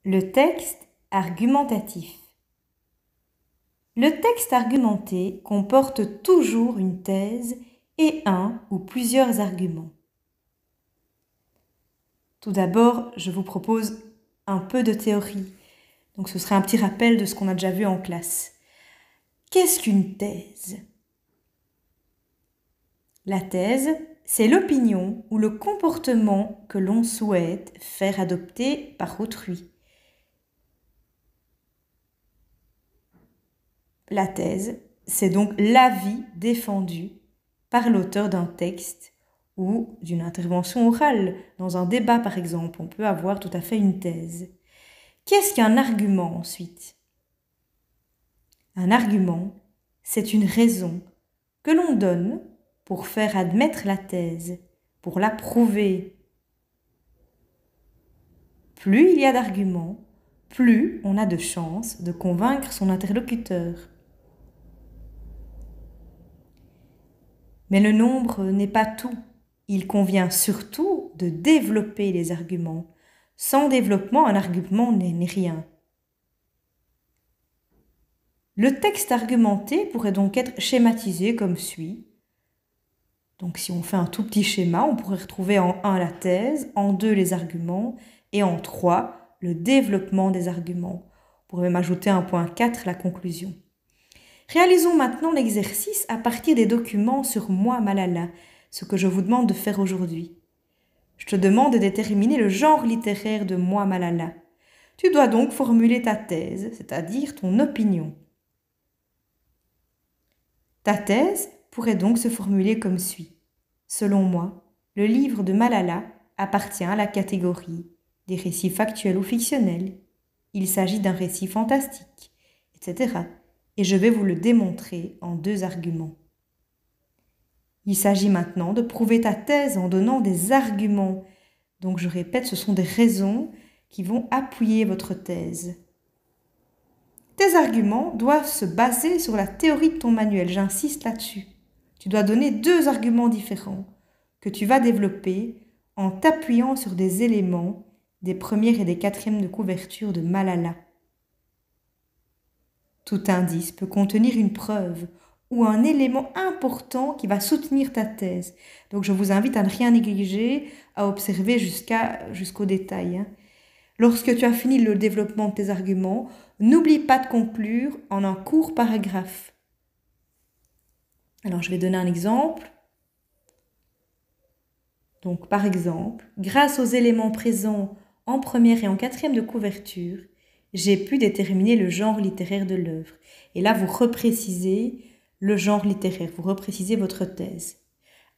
Le texte argumentatif. Le texte argumenté comporte toujours une thèse et un ou plusieurs arguments. Tout d'abord, je vous propose un peu de théorie. Donc ce sera un petit rappel de ce qu'on a déjà vu en classe. Qu'est-ce qu'une thèse ? La thèse, c'est l'opinion ou le comportement que l'on souhaite faire adopter par autrui. La thèse, c'est donc l'avis défendu par l'auteur d'un texte ou d'une intervention orale. Dans un débat, par exemple, on peut avoir tout à fait une thèse. Qu'est-ce qu'un argument ensuite ? Un argument, c'est une raison que l'on donne pour faire admettre la thèse, pour la prouver. Plus il y a d'arguments, plus on a de chances de convaincre son interlocuteur. Mais le nombre n'est pas tout. Il convient surtout de développer les arguments. Sans développement, un argument n'est rien. Le texte argumenté pourrait donc être schématisé comme suit. Donc si on fait un tout petit schéma, on pourrait retrouver en 1 la thèse, en 2 les arguments et en 3 le développement des arguments. On pourrait même ajouter un point 4, la conclusion. Réalisons maintenant l'exercice à partir des documents sur Moi Malala, ce que je vous demande de faire aujourd'hui. Je te demande de déterminer le genre littéraire de Moi Malala. Tu dois donc formuler ta thèse, c'est-à-dire ton opinion. Ta thèse pourrait donc se formuler comme suit. Selon moi, le livre de Malala appartient à la catégorie des récits factuels ou fictionnels. Il s'agit d'un récit fantastique, etc. Et je vais vous le démontrer en 2 arguments. Il s'agit maintenant de prouver ta thèse en donnant des arguments. Donc je répète, ce sont des raisons qui vont appuyer votre thèse. Tes arguments doivent se baser sur la théorie de ton manuel, j'insiste là-dessus. Tu dois donner 2 arguments différents que tu vas développer en t'appuyant sur des éléments des premières et des 4e de couverture de Malala. Tout indice peut contenir une preuve ou un élément important qui va soutenir ta thèse. Donc je vous invite à ne rien négliger, à observer jusqu'au détail. Lorsque tu as fini le développement de tes arguments, n'oublie pas de conclure en un court paragraphe. Alors je vais donner un exemple. Donc par exemple, grâce aux éléments présents en première et en 4e de couverture, j'ai pu déterminer le genre littéraire de l'œuvre. Et là, vous reprécisez le genre littéraire, vous reprécisez votre thèse.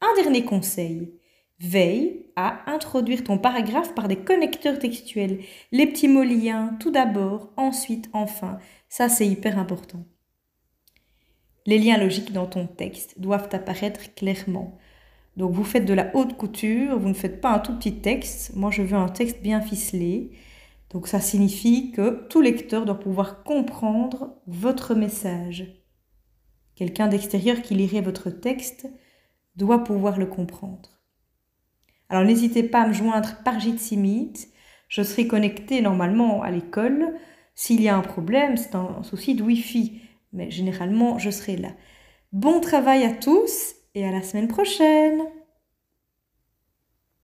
Un dernier conseil, veille à introduire ton paragraphe par des connecteurs textuels. Les petits mots liens, tout d'abord, ensuite, enfin. Ça, c'est hyper important. Les liens logiques dans ton texte doivent apparaître clairement. Donc, vous faites de la haute couture, vous ne faites pas un tout petit texte. Moi, je veux un texte bien ficelé. Donc ça signifie que tout lecteur doit pouvoir comprendre votre message. Quelqu'un d'extérieur qui lirait votre texte doit pouvoir le comprendre. Alors n'hésitez pas à me joindre par Jitsi Meet. Je serai connectée normalement à l'école. S'il y a un problème, c'est un souci de Wi-Fi. Mais généralement, je serai là. Bon travail à tous et à la semaine prochaine.